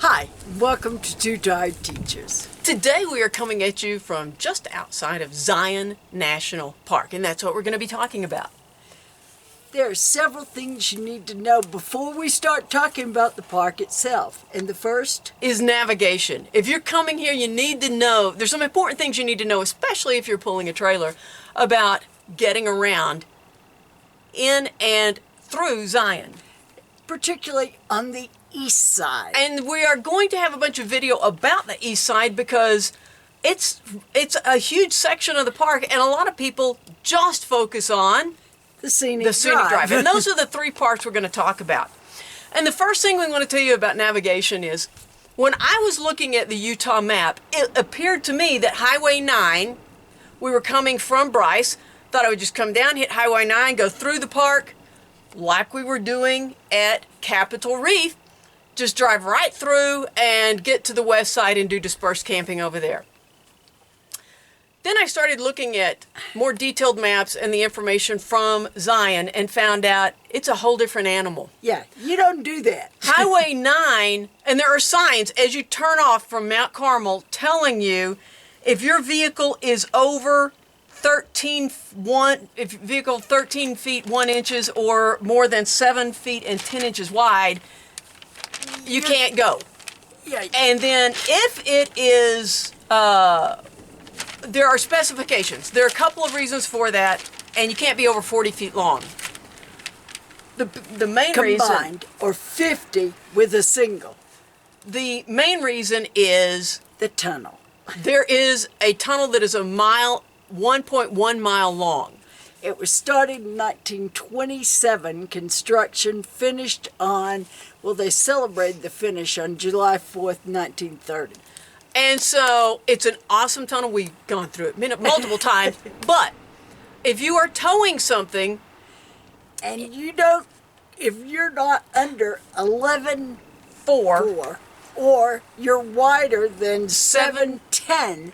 Hi, welcome to Two Tired Teachers. Today we are coming at you from just outside of Zion National Park, and that's what we're going to be talking about. There are several things you need to know before we start talking about the park itself. And the first is navigation. If you're coming here, you need to know, there's some important things you need to know, especially if you're pulling a trailer, about getting around in and through Zion. Particularly on the east side. And we are going to have a bunch of video about the east side because it's a huge section of the park, and a lot of people just focus on the Scenic Drive. And those are the three parts we're going to talk about. And the first thing we want to tell you about navigation is, when I was looking at the Utah map, it appeared to me that Highway 9, we were coming from Bryce, thought I would just come down, hit Highway 9, go through the park, like we were doing at Capitol Reef, just drive right through and get to the west side and do dispersed camping over there. Then I started looking at more detailed maps and the information from Zion and found out it's a whole different animal. Yeah, you don't do that. Highway 9, and there are signs as you turn off from Mount Carmel telling you if your vehicle is over 13 feet 1 inches or more than 7 feet and 10 inches wide, you can't go. Yeah. And then if it is, there are specifications. There are a couple of reasons for that, and you can't be over 40 feet long. The main Combined, reason, or 50 with a single. the main reason is The tunnel. there is a tunnel that is 1.1 mile long. It was started in 1927. Construction finished on, well, they celebrated the finish on July 4th, 1930. And so it's an awesome tunnel. We've gone through it multiple times. But if you are towing something, And you don't, if you're not under 11.4 or you're wider than 710,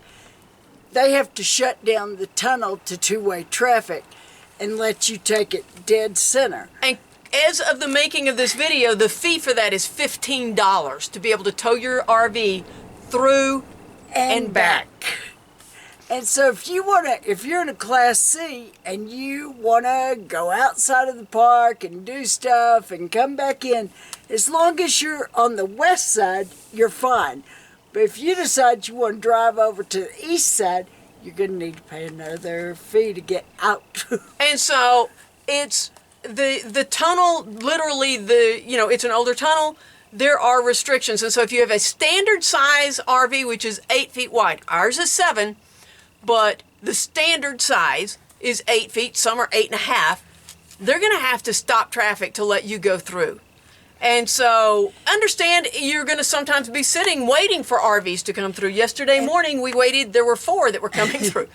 they have to shut down the tunnel to two-way traffic and let you take it dead center. and as of the making of this video, the fee for that is $15 to be able to tow your RV through and back. And so if you're in a Class C and you want to go outside of the park and do stuff and come back in, as long as you're on the west side, you're fine. But if you decide you want to drive over to the east side, you're going to need to pay another fee to get out. And so it's the tunnel, literally it's an older tunnel. There are restrictions. And so if you have a standard size RV, which is 8 feet wide, ours is 7, but the standard size is 8 feet, some are 8.5, they're going to have to stop traffic to let you go through. And so understand you're going to sometimes be sitting waiting for RVs to come through. Yesterday morning we waited, there were 4 that were coming through.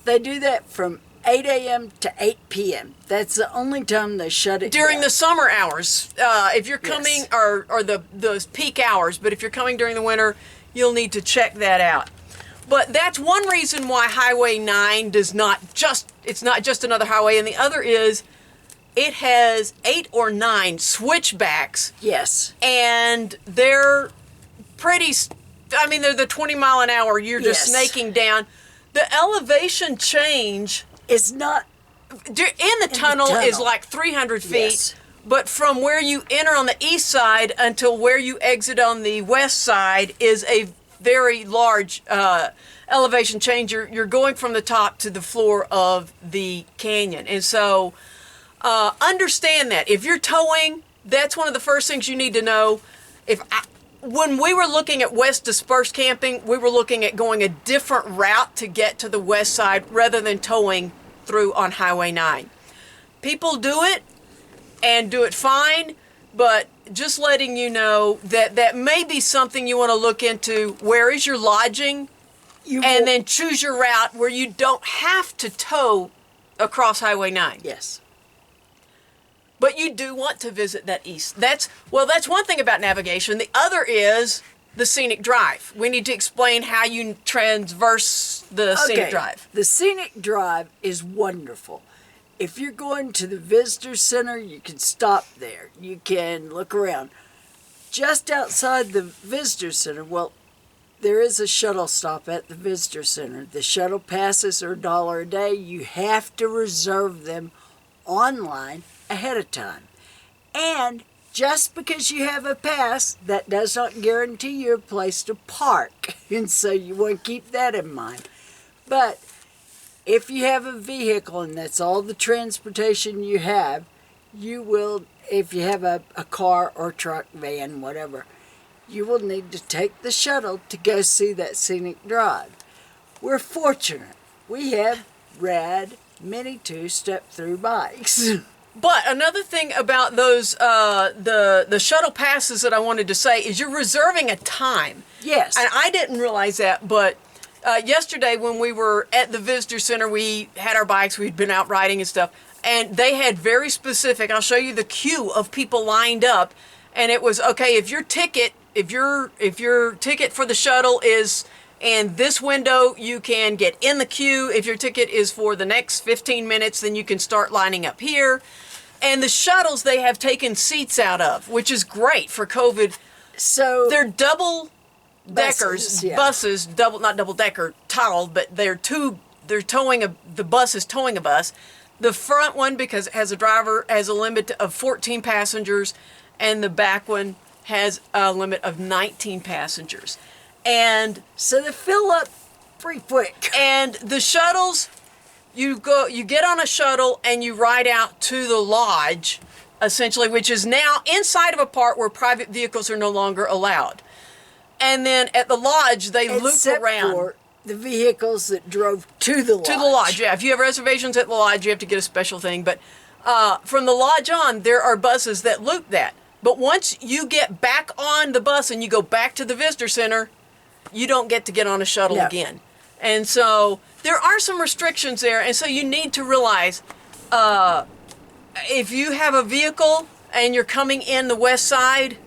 They do that from 8 a.m. to 8 p.m. That's the only time they shut it During down. the summer hours, if you're coming, Yes. or the peak hours, but if you're coming during the winter, you'll need to check that out. But that's one reason why Highway 9 it's not just another highway, and the other is it has 8 or 9 switchbacks. Yes. And they're they're the 20 mile an hour, you're just Yes. snaking down. The elevation change It's not in the tunnel is like 300 feet. Yes. But from where you enter on the east side until where you exit on the west side is a very large elevation change. You're going from the top to the floor of the canyon. And so understand that. If you're towing, that's one of the first things you need to know. When we were looking at west dispersed camping, we were looking at going a different route to get to the west side rather than towing through on Highway 9. People do it and do it fine, but just letting you know that may be something you want to look into. Where is your lodging? Then choose your route where you don't have to tow across Highway 9. Yes. But you do want to visit that east. That's one thing about navigation. The other is the Scenic Drive. We need to explain how you transverse the Scenic Drive. The Scenic Drive is wonderful. If you're going to the visitor center, you can stop there. You can look around. just outside the visitor center, well, there is a shuttle stop at the visitor center. The shuttle passes are $1 a day. You have to reserve them online ahead of time. And just because you have a pass, that does not guarantee you a place to park. And so you want to keep that in mind. But if you have a vehicle and that's all the transportation you have, you will, if you have a car or truck, van, whatever, you will need to take the shuttle to go see that scenic drive. We're fortunate. We have rad mini two step-through bikes. But another thing about those the shuttle passes that I wanted to say is you're reserving a time. Yes. And I didn't realize that, but yesterday when we were at the visitor center, we had our bikes, we'd been out riding and stuff, and they had very specific, I'll show you the queue of people lined up, and it was, okay, if your ticket for the shuttle is in this window, you can get in the queue. If your ticket is for the next 15 minutes, then you can start lining up here. And the shuttles they have taken seats out of, which is great for COVID. So they're double deckers, buses, not double decker, tall, but the bus is towing a bus. The front one, because it has a driver, has a limit of 14 passengers, and the back one has a limit of 19 passengers. And so they fill up pretty quick. And the shuttles, you get on a shuttle and you ride out to the lodge, essentially, which is now inside of a part where private vehicles are no longer allowed. And then at the lodge, they loop around. For the vehicles that drove to the lodge. To the lodge, yeah. If you have reservations at the lodge, you have to get a special thing. But from the lodge on, there are buses that loop that. But once you get back on the bus and you go back to the visitor center, you don't get to get on a shuttle again. And so there are some restrictions there. And so you need to realize if you have a vehicle and you're coming in the west side,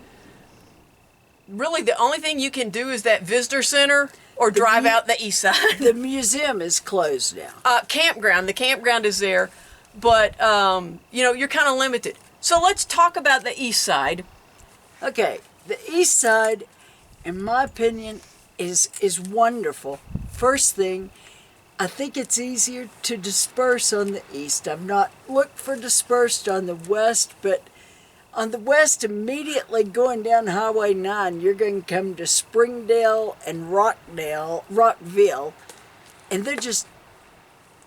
really the only thing you can do is that visitor center or drive out the east side. The museum is closed now. The campground is there, but you're kind of limited. So let's talk about the east side. Okay, the east side, in my opinion, is wonderful. First thing, I think it's easier to disperse on the east. I've not looked for dispersed on the west, but on the west, immediately going down Highway 9, you're going to come to Springdale and Rockville, and they're just,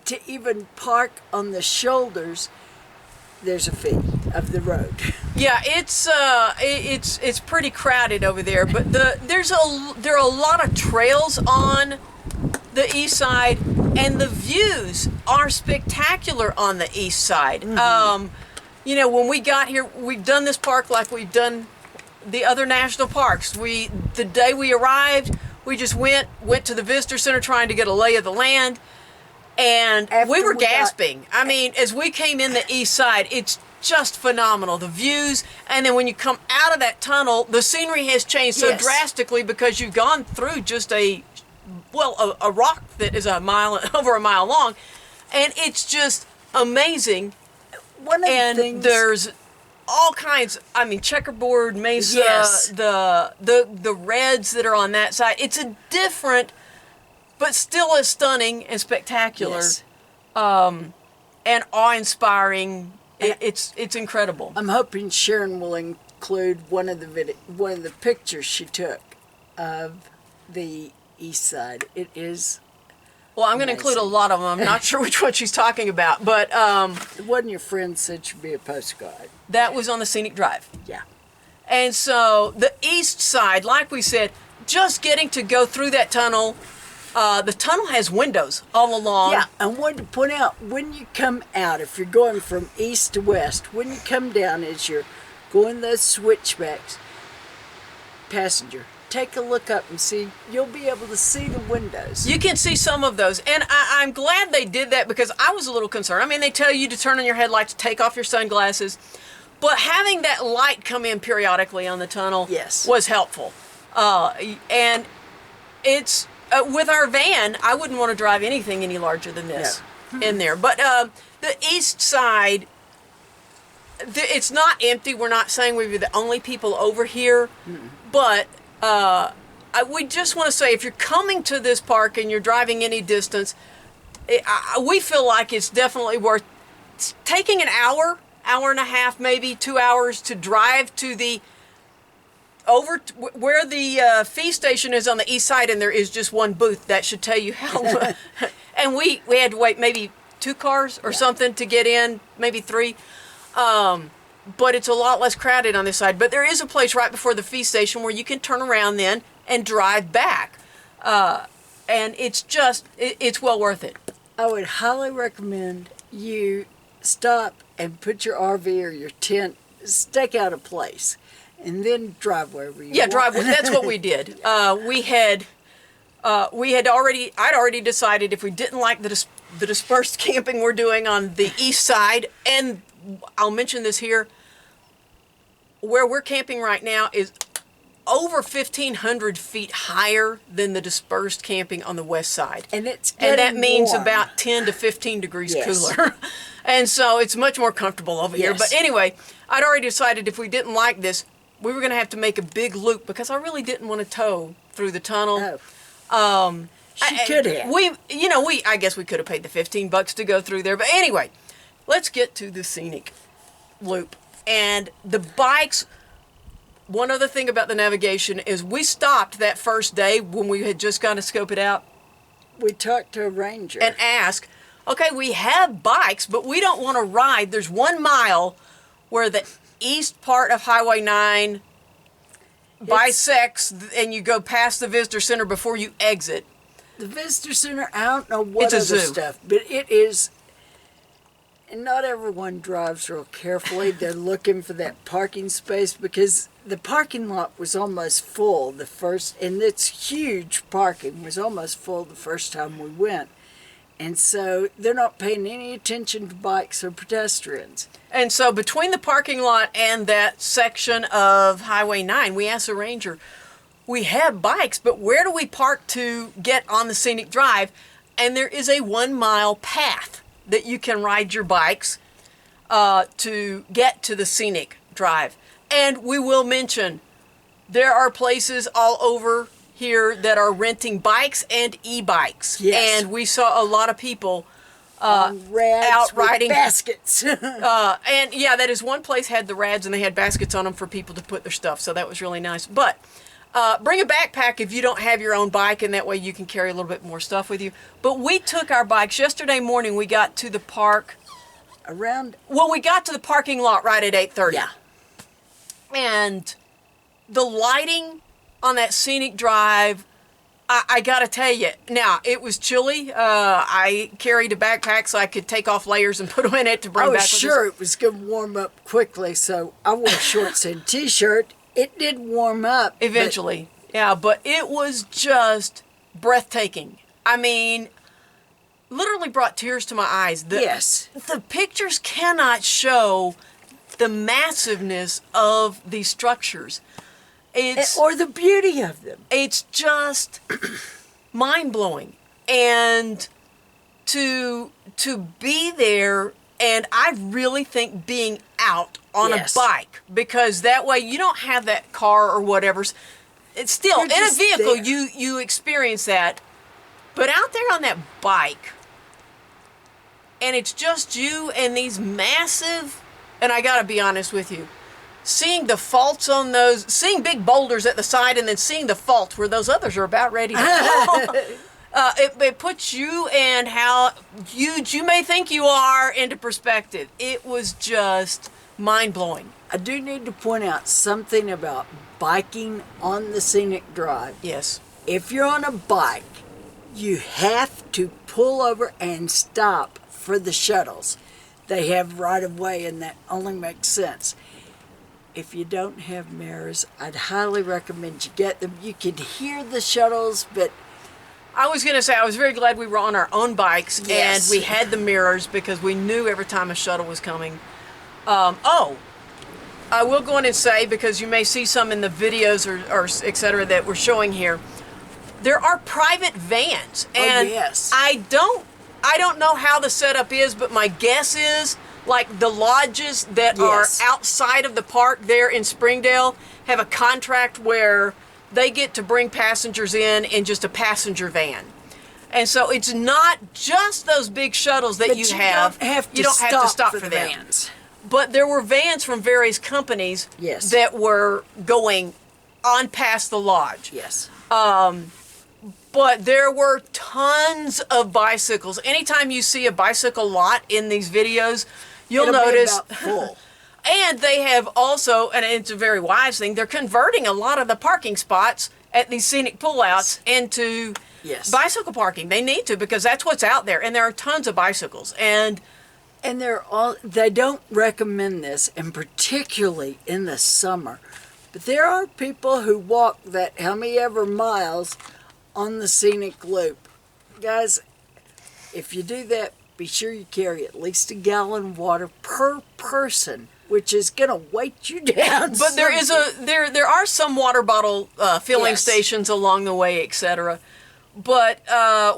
to even park on the shoulders, there's a fee of the road. Yeah, it's pretty crowded over there, but there are a lot of trails on the east side, and the views are spectacular on the east side. Mm-hmm. When we got here, we've done this park like we've done the other national parks. The day we arrived, we just went to the visitor center trying to get a lay of the land. And we were gasping. As we came in the east side, it's just phenomenal. The views, and then when you come out of that tunnel, the scenery has changed so drastically because you've gone through just a rock that is over a mile long, and it's just amazing. One of the things, there's all kinds. Checkerboard, mesa, the reds that are on that side. It's a different, but still as stunning and spectacular, and awe-inspiring. It's incredible. I'm hoping Sharon will include one of the pictures she took of the east side. It is. Well, I'm going to include a lot of them. I'm not sure which one she's talking about, but the one your friend said should be a postcard. That was on the Scenic Drive. Yeah. And so the east side, like we said, just getting to go through that tunnel. The tunnel has windows all along. Yeah, I wanted to point out, when you come out, if you're going from east to west, when you come down as you're going those switchbacks, passenger, take a look up and see. You'll be able to see the windows. You can see some of those. And I'm glad they did that because I was a little concerned. They tell you to turn on your headlights, take off your sunglasses. But having that light come in periodically on the tunnel was helpful. And it's... with our van, I wouldn't want to drive anything any larger than this in there. But the east side, it's not empty. We're not saying we're the only people over here, but we just want to say, if you're coming to this park and you're driving any distance, we feel like it's definitely worth taking an hour and a half, maybe 2 hours to drive to where the fee station is on the east side, and there is just one booth. That should tell you how much. And we had to wait maybe 2 cars or something to get in, maybe 3. But it's a lot less crowded on this side. But there is a place right before the fee station where you can turn around then and drive back. And it's well worth it. I would highly recommend you stop and put your RV or your tent, stake out a place, and then drive wherever you want. Drive. That's what we did. I'd already decided if we didn't like the dispersed camping we're doing on the east side, and I'll mention this here, where we're camping right now is over 1,500 feet higher than the dispersed camping on the west side. And that means warm. about 10 to 15 degrees Yes. cooler. And so it's much more comfortable over here. Yes. But anyway, I'd already decided if we didn't like this, we were going to have to make a big loop because I really didn't want to tow through the tunnel. Oh. She could have. I guess we could have paid the $15 to go through there. But anyway, let's get to the Scenic loop. And the bikes, one other thing about the navigation is we stopped that first day when we had just gone to scope it out. We talked to a ranger. And asked, okay, we have bikes, but we don't want to ride. There's 1 mile where the east part of Highway 9 bisects, and you go past the visitor center before you exit. The visitor center, I don't know what It's a other zoo. stuff, but it is. And not everyone drives real carefully. They're looking for that parking space because the parking lot was almost full and it's huge parking was almost full the first time we went. And so they're not paying any attention to bikes or pedestrians. And so between the parking lot and that section of Highway 9, we asked the ranger, we have bikes, but where do we park to get on the Scenic Drive? And there is a 1 mile path that you can ride your bikes to get to the Scenic Drive. And we will mention, there are places all over here that are renting bikes and e-bikes. Yes. And we saw a lot of people Rads out with riding baskets. and yeah, that is one place had the rads and they had baskets on them for people to put their stuff. So that was really nice. But bring a backpack if you don't have your own bike, and that way you can carry a little bit more stuff with you. But we took our bikes. Yesterday morning we got to the park. We got to the parking lot right at 8:30. Yeah. And the lighting on that Scenic Drive, I gotta tell you, now it was chilly. I carried a backpack so I could take off layers and put them in it to bring I back was with sure us. it was going to warm up quickly, so I wore shorts and t-shirt. It did warm up. Eventually. Yeah, but it was just breathtaking. I mean, literally brought tears to my eyes. Yes. The pictures cannot show the massiveness of these structures. Or the beauty of them. It's just mind-blowing. And to be there, and I really think being out on Yes. a bike, because that way you don't have that car or whatever. It's still, You're in a just vehicle, there. you experience that. But out there on that bike, and it's just you and these massive, and I gotta be honest with you, seeing the faults on those, seeing big boulders at the side and then seeing the faults where those others are about ready to fall, it puts you and how huge you may think you are into perspective. It was just mind-blowing. I do need to point out something about biking on the Scenic Drive. Yes. If you're on a bike, you have to pull over and stop for the shuttles. They have right of way, and that only makes sense. If you don't have mirrors, I'd highly recommend you get them. You can hear the shuttles, but I was going to say, I was very glad we were on our own bikes Yes. and we had the mirrors because we knew every time a shuttle was coming. I will go in and say, because you may see some in the videos or et cetera that we're showing here, there are private vans. And yes. I don't know how the setup is, but my guess is Like the lodges that Yes. are outside of the park there in Springdale have a contract where they get to bring passengers in just a passenger van. And so it's not just those big shuttles that But you you have. don't have to You don't have to stop for for the them. vans. But there were vans from various companies Yes. that were going on past the lodge. Yes. But there were tons of bicycles. Anytime you see a bicycle lot in these videos, you'll It'll be notice. about full. And they have also, and it's a very wise thing, they're converting a lot of the parking spots at these scenic pullouts into Yes. bicycle parking. They need to, because that's what's out there. And there are tons of bicycles. And And they don't recommend this, and particularly in the summer. But there are people who walk that how many ever miles on the scenic loop. Guys, if you do that, be sure you carry at least a gallon of water per person, which is gonna weight you down. But there are some water bottle filling Yes. stations along the way, etc. But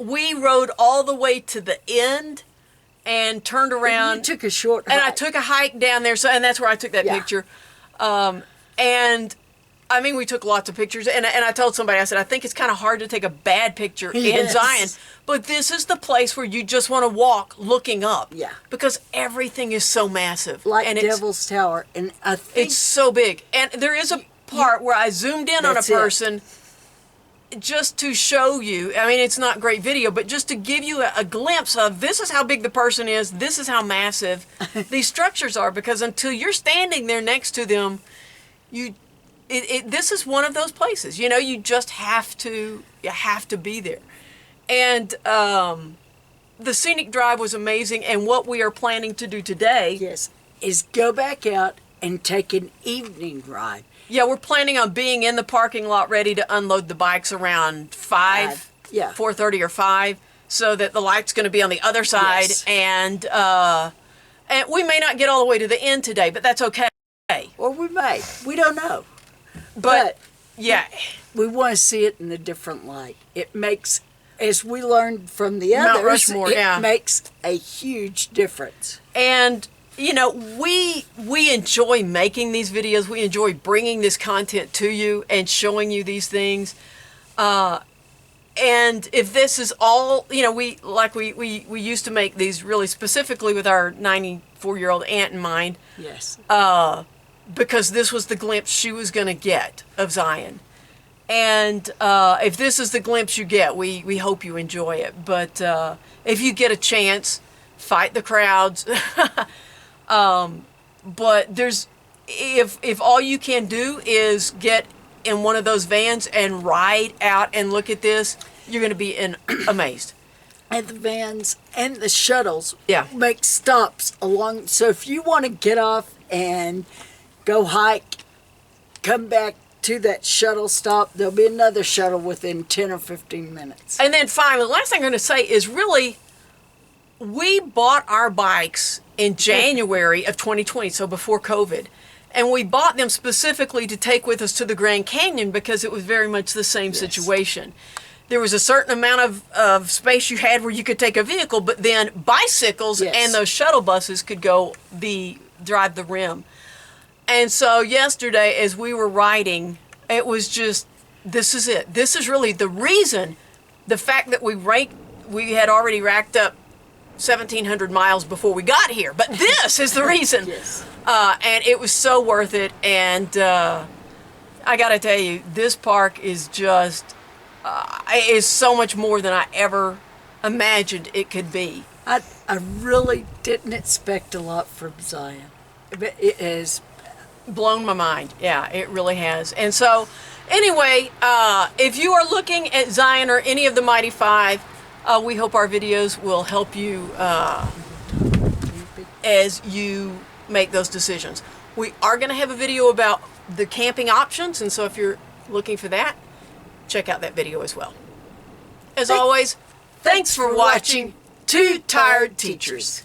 we rode all the way to the end and turned around. You took a short and I hike. took a hike down there, and that's where I took that Yeah. picture. And I mean, we took lots of pictures, and I told somebody, I said, I think it's kind of hard to take a bad picture in Yes. Zion, but this is the place where you just want to walk looking up. Yeah. Because everything is so massive. like and Devil's Tower, and I think it's so big. And there is a part where I zoomed in on a That's it. person just to show you. I mean, it's not great video, but just to give you a glimpse of this is how big the person is, this is how massive these structures are, because until you're standing there next to them, this is one of those places. You know, you just have to be there. And the scenic drive was amazing, and what we are planning to do today, yes, is go back out and take an evening ride. yeah, we're planning on being in the parking lot ready to unload the bikes around 5, Yeah. 4:30 or 5, so that the light's going to be on the other side. Yes. And we may not get all the way to the end today, but that's okay. Or we may. We don't know. But yeah, We want to see it in a different light. It makes, as we learned from the Mount others, Rushmore, it yeah. makes a huge difference. and you know, we enjoy making these videos. We enjoy bringing this content to you and showing you these things. And if this is all, you know, we used to make these really specifically with our 94-year-old aunt in mind, Yes. because this was the glimpse she was going to get of Zion. And if this is the glimpse you get, we hope you enjoy it. But if you get a chance, fight the crowds. But if all you can do is get in one of those vans and ride out and look at this, you're going to be amazed. And the vans and the shuttles Yeah. make stops along. So if you want to get off and go hike, come back to that shuttle stop, there'll be another shuttle within 10 or 15 minutes. And then finally, the last thing I'm going to say is really, we bought our bikes in January of 2020, so before COVID. And we bought them specifically to take with us to the Grand Canyon because it was very much the same situation. There was a certain amount of space you had where you could take a vehicle, but then bicycles Yes. and those shuttle buses could drive the rim. And so yesterday, as we were riding, it was just, this is it. This is really the reason, the fact that we had already racked up 1,700 miles before we got here. But this is the reason. Yes. And it was so worth it. And I got to tell you, this park is just, is so much more than I ever imagined it could be. I really didn't expect a lot from Zion. But it is. Blown my mind. Yeah, it really has. And so, anyway, if you are looking at Zion or any of the Mighty Five, we hope our videos will help you as you make those decisions. We are going to have a video about the camping options, and so if you're looking for that, check out that video as well. As always, thanks for watching Two Tired Teachers.